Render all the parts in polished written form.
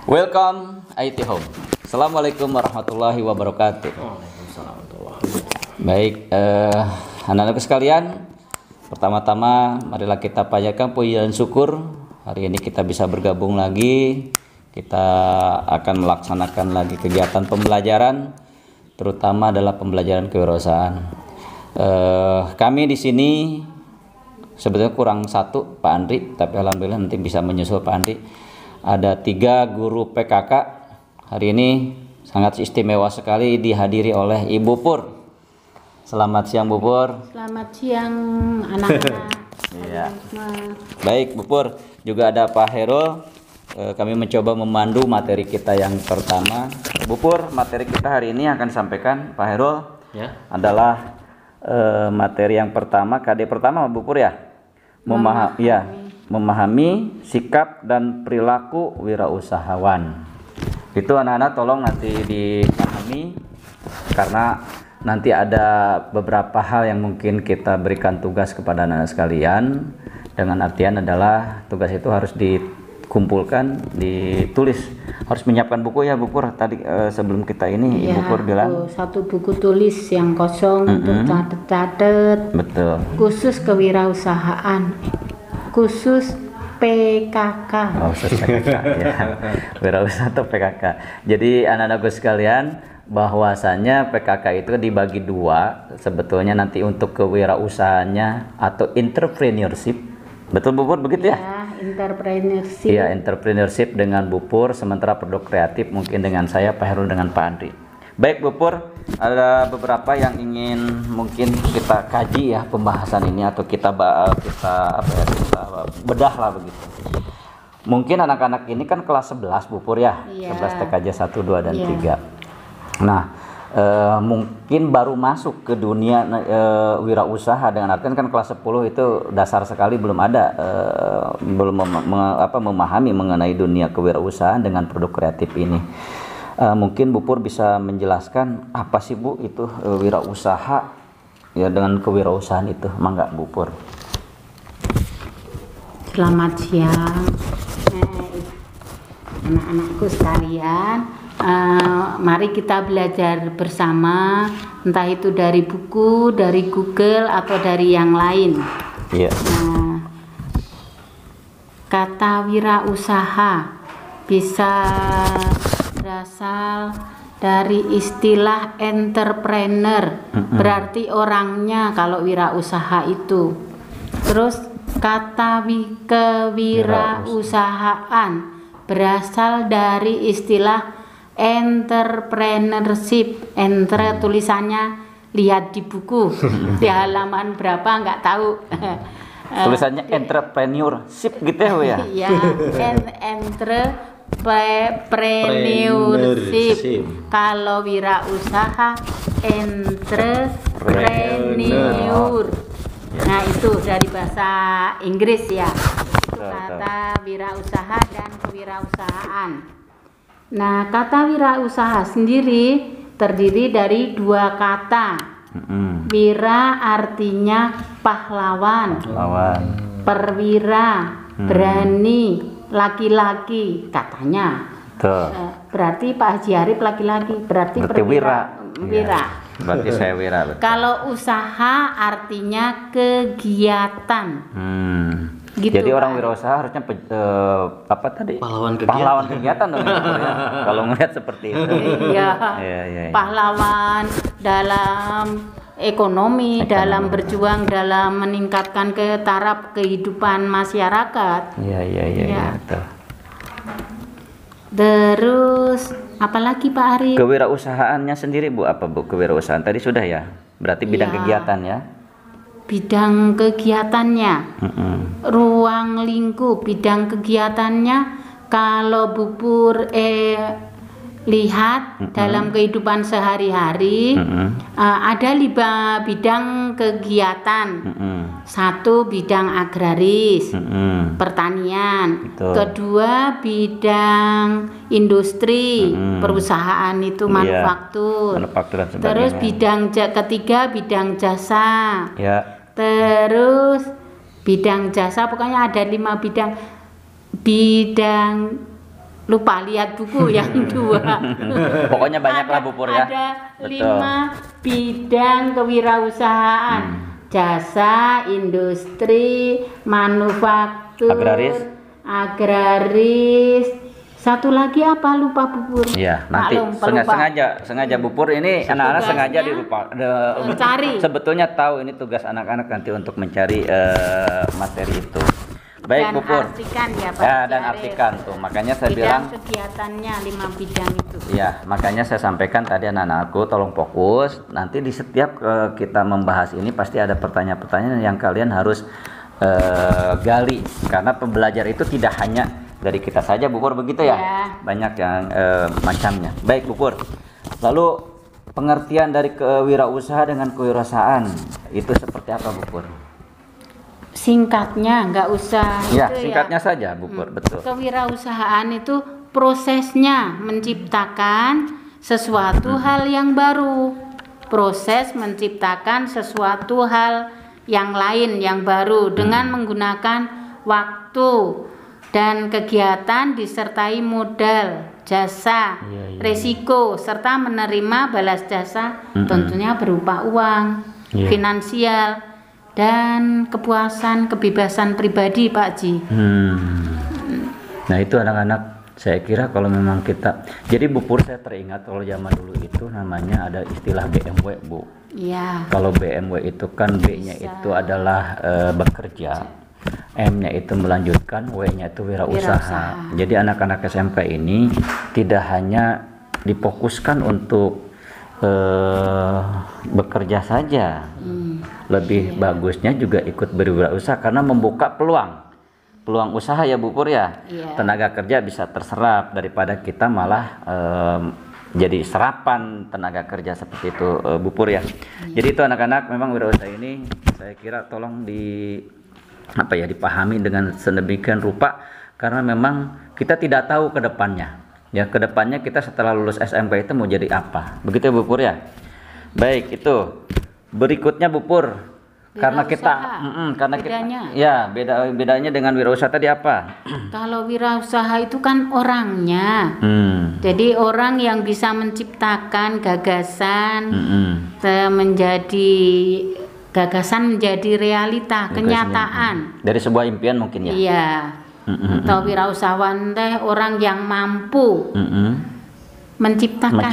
Welcome IT Home. Assalamualaikum warahmatullahi wabarakatuh. Baik, anak-anakku sekalian, pertama-tama marilah kita panjatkan puji dan syukur. Hari ini kita bisa bergabung lagi. Kita akan melaksanakan lagi kegiatan pembelajaran, terutama adalah pembelajaran kewirausahaan. Kami di sini sebetulnya kurang satu, Pak Andri, tapi alhamdulillah nanti bisa menyusul Pak Andri. Ada 3 guru PKK. Hari ini sangat istimewa sekali dihadiri oleh Ibu Pur. Selamat siang Bu Pur. Selamat siang anak-anak. Iya. Baik Bu Pur, juga ada Pak Herul. Kami mencoba memandu materi kita yang pertama. Bu Pur, materi kita hari ini akan disampaikan Pak Herul adalah materi yang pertama, KD pertama Bu Pur ya. Memahami sikap dan perilaku wirausahawan. Itu anak-anak tolong nanti dipahami, karena nanti ada beberapa hal yang mungkin kita berikan tugas kepada anak-anak sekalian. Dengan artian adalah tugas itu harus dikumpulkan, ditulis, harus menyiapkan buku ya Bu Pur. Tadi sebelum kita ini Ibu Pur bilang satu buku tulis yang kosong untuk catet-catet. betul, Khusus kewirausahaan, khusus PKK. khusus PKK ya. Wirausaha atau PKK. Jadi anak-anakku sekalian, bahwasanya PKK itu dibagi 2 sebetulnya, nanti untuk kewirausahanya atau entrepreneurship. Betul Bu Pur, begitu ya? Entrepreneurship. Iya, entrepreneurship dengan Bu Pur, sementara produk kreatif mungkin dengan saya Pak Herul dengan Pak Andri. Baik Bu Pur, ada beberapa yang ingin mungkin kita kaji ya pembahasan ini, atau kita bedah lah begitu. Mungkin anak-anak ini kan kelas 11 Bu Pur ya, 11 TKJ 1, 2 dan 3. Nah, mungkin baru masuk ke dunia wirausaha, dengan artian kan kelas 10 itu dasar sekali, belum ada belum memahami mengenai dunia kewirausahaan dengan produk kreatif ini. Mungkin Bu Pur bisa menjelaskan apa sih Bu itu wirausaha ya, dengan kewirausahaan itu, mangga Bu Pur. Selamat siang anak-anakku sekalian. Mari kita belajar bersama, entah itu dari buku, dari Google, atau dari yang lain. Kata wirausaha bisa berasal dari istilah entrepreneur, berarti orangnya kalau wirausaha itu. Terus kata kewirausahaan berasal dari istilah entrepreneurship. Tulisannya lihat di buku di halaman berapa nggak tahu. Tulisannya entrepreneurship gitu ya Bu ya? Iya, entrepreneurship. Kalau wirausaha entrepreneur. Nah, itu dari bahasa Inggris ya. Kata wirausaha dan kewirausahaan. Nah, kata wirausaha sendiri terdiri dari 2 kata. Wira artinya pahlawan. Perwira, berani, laki-laki katanya. Berarti Pak Haji Arif laki-laki, berarti perwira. Berarti saya wira. Betul. Kalau usaha artinya kegiatan. Gitu, jadi orang wirausaha harusnya pahlawan kegiatan dong ya, kalau melihat seperti itu. Iya. Pahlawan dalam ekonomi, dalam berjuang, dalam meningkatkan ke taraf kehidupan masyarakat. Iya. Betul. Terus apalagi Pak Ari? Kewirausahaannya sendiri Bu, apa Bu kewirausahaan? Tadi sudah ya. Berarti bidang kegiatan ya. Bidang kegiatannya, ruang lingkup bidang kegiatannya. Kalau Bu Pur lihat dalam kehidupan sehari-hari, ada 5 bidang kegiatan. 1 bidang agraris, pertanian. Betul. 2 bidang industri, perusahaan itu manufaktur. Terus ketiga bidang jasa. Terus bidang jasa, pokoknya ada 5 bidang lupa lihat buku yang 2. Pokoknya banyak lah Bu Pur ya. Ada Betul. 5 bidang kewirausahaan. Jasa, industri, manufaktur, agraris. Satu lagi apa lupa Bu Pur? Iya, nanti sengaja Bu Pur ini anak-anak sengaja cari. Sebetulnya tahu ini tugas anak-anak nanti untuk mencari materi itu. Baik Dan Bu Pur. artikan ya Pak. Ya, dan artikan tuh. Makanya saya bilang kegiatannya 5 bidang itu. ya, makanya saya sampaikan tadi anak-anakku tolong fokus. Nanti di setiap kita membahas ini pasti ada pertanyaan-pertanyaan yang kalian harus gali, karena pembelajar itu tidak hanya dari kita saja Bu Pur, begitu ya? Banyak yang macamnya. Baik Bu Pur. Lalu pengertian dari kewirausaha dengan kewirausahaan itu seperti apa Bu Pur? Singkatnya nggak usah Ya, singkatnya saja Bu Pur, betul. Kewirausahaan itu prosesnya menciptakan sesuatu hal yang baru. Proses menciptakan sesuatu hal yang lain yang baru dengan menggunakan waktu dan kegiatan disertai modal, jasa, resiko, serta menerima balas jasa tentunya berupa uang, finansial, dan kepuasan, kebebasan pribadi Pak Ji. Nah itu anak-anak, saya kira kalau memang kita, jadi Bu Pur saya teringat kalau zaman dulu itu namanya ada istilah BMW Bu. Iya. Kalau BMW itu kan B-nya itu adalah bekerja, M-nya itu melanjutkan, W-nya itu wirausaha. Jadi anak-anak SMK ini tidak hanya difokuskan untuk bekerja saja, lebih bagusnya juga ikut berwirausaha karena membuka peluang usaha ya Bu Pur ya. Tenaga kerja bisa terserap daripada kita malah jadi serapan tenaga kerja seperti itu Bu Pur ya. Jadi itu anak-anak memang wirausaha ini saya kira tolong dipahami dengan sedemikian rupa, karena memang kita tidak tahu ke depannya. Ya, ke depannya kita setelah lulus SMK itu mau jadi apa. Begitu Bu Pur ya. Baik, itu. Berikutnya Bu Pur. Karena kita bedanya dengan wirausaha tadi apa? Kalau wirausaha itu kan orangnya. Jadi orang yang bisa menciptakan gagasan menjadi realita, kenyataan. Dari sebuah impian mungkin ya. Iya. Atau wirausahawan teh orang yang mampu menciptakan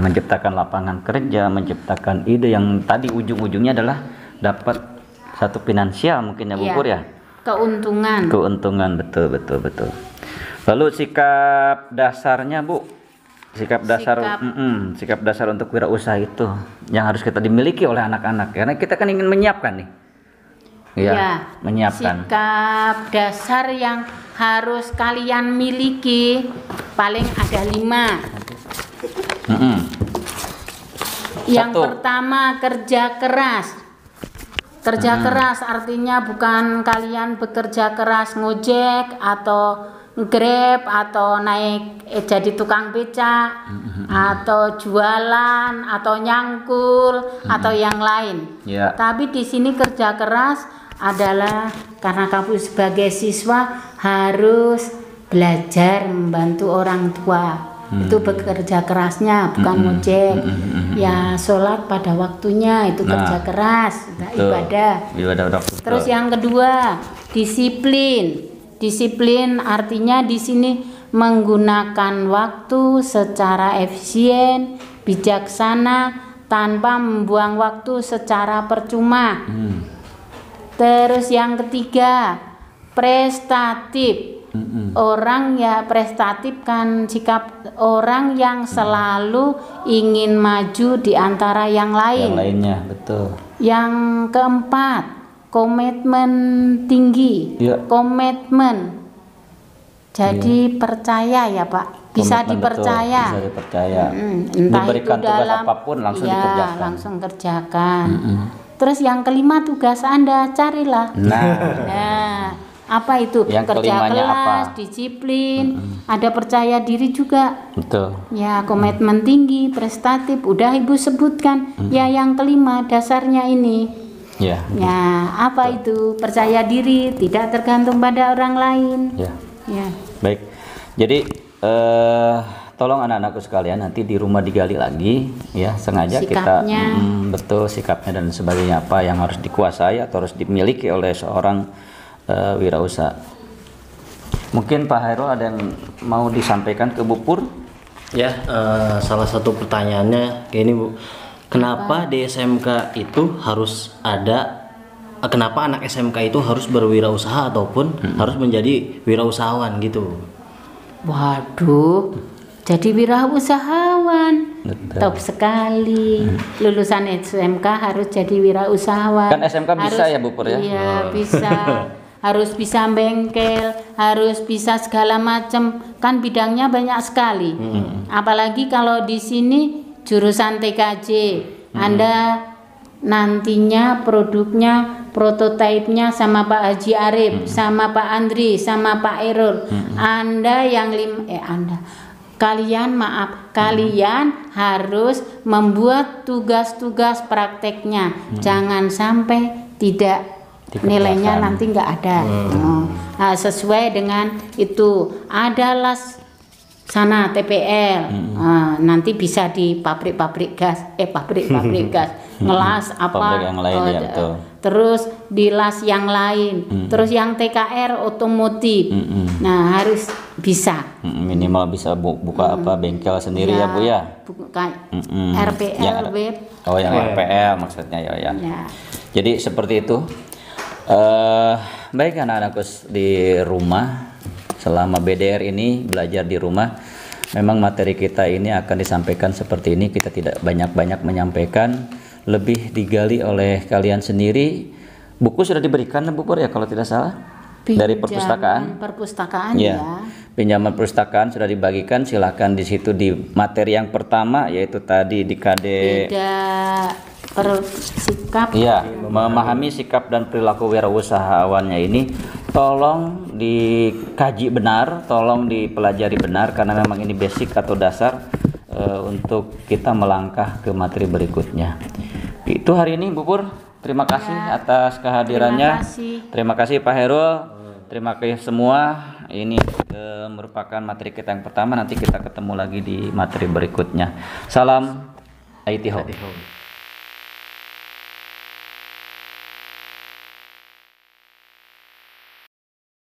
menciptakan lapangan kerja, menciptakan ide yang tadi ujung-ujungnya adalah dapat satu finansial mungkin ya Bu Pur ya. Keuntungan, betul. Lalu sikap dasarnya Bu. Sikap dasar untuk wirausaha itu yang harus kita dimiliki oleh anak-anak, karena kita kan ingin menyiapkan nih. Menyiapkan. Sikap dasar yang harus kalian miliki paling ada 5. Yang pertama, kerja keras. Kerja keras artinya bukan kalian bekerja keras ngojek atau Grab atau naik jadi tukang becak atau jualan atau nyangkul atau yang lain. Tapi di sini kerja keras adalah karena kamu sebagai siswa harus belajar membantu orang tua. Itu bekerja kerasnya, bukan ngojek. Ya, sholat pada waktunya itu kerja keras, ibadah. Terus yang kedua, disiplin. Disiplin artinya di sini menggunakan waktu secara efisien, bijaksana, tanpa membuang waktu secara percuma. Terus yang ketiga, prestatif. Orang ya prestatif kan sikap orang yang selalu ingin maju di antara yang lain. Yang lainnya, betul. Yang keempat, komitmen tinggi. Komitmen. Jadi percaya ya Pak, bisa dipercaya. Betul, bisa dipercaya. Entah diberikan itu tugas dalam, apapun langsung dikerjakan. Langsung kerjakan. Terus yang kelima, tugas Anda carilah. Nah, apa itu? Yang kerja apa? keras, disiplin, ada percaya diri juga. Betul. Ya, komitmen tinggi, prestatif, udah Ibu sebutkan. Ya, yang kelima dasarnya ini. Ya. Ya, apa itu? Percaya diri, tidak tergantung pada orang lain. Ya. Ya. Baik. Jadi tolong anak-anakku sekalian nanti di rumah digali lagi ya, sengaja sikapnya. kita betul sikapnya dan sebagainya, apa yang harus dikuasai atau harus dimiliki oleh seorang wirausaha. Mungkin Pak Hairul ada yang mau disampaikan ke Bu Pur? Ya, salah satu pertanyaannya kayak ini Bu, kenapa di SMK itu harus ada, kenapa anak SMK itu harus berwirausaha ataupun harus menjadi wirausahawan gitu? Waduh, jadi wirausahawan. Betul. Top sekali. Lulusan SMK harus jadi wirausahawan. Kan SMK bisa ya Bu Pur ya? Iya, bisa. Harus bisa bengkel, harus bisa segala macam. Kan bidangnya banyak sekali. Apalagi kalau di sini jurusan TKJ. Anda nantinya produknya, prototipenya sama Pak Haji Arif, sama Pak Andri, sama Pak Erul. Kalian harus membuat tugas-tugas prakteknya. Jangan sampai tidak nilainya nanti nggak ada. Nah, sesuai dengan itu adalah sana TPL. Nanti bisa di pabrik-pabrik gas, pabrik-pabrik gas ngelas apa, pabrik yang lain, ya, betul. Terus di las yang lain, terus yang TKR otomotif. Nah, harus bisa minimal bisa buka apa bengkel sendiri ya Bu ya. Buka RPL web. Oh, yang RPL maksudnya ya. Jadi seperti itu. Baik anak-anakku di rumah, selama BDR ini belajar di rumah, memang materi kita ini akan disampaikan seperti ini. Kita tidak banyak-banyak menyampaikan, lebih digali oleh kalian sendiri. Buku sudah diberikan Bu Pur ya kalau tidak salah, dari perpustakaan ya. Pinjaman perpustakaan sudah dibagikan, silahkan di situ di materi yang pertama yaitu tadi di KD sikap. Iya, memahami sikap dan perilaku wirausahawannya ini tolong dikaji benar, tolong dipelajari benar, karena memang ini basic atau dasar untuk kita melangkah ke materi berikutnya. Itu hari ini Bu Pur, terima kasih atas kehadirannya. Terima kasih Pak Hairul, terima kasih semua. Ini merupakan materi kita yang pertama, nanti kita ketemu lagi di materi berikutnya. Salam IT Home.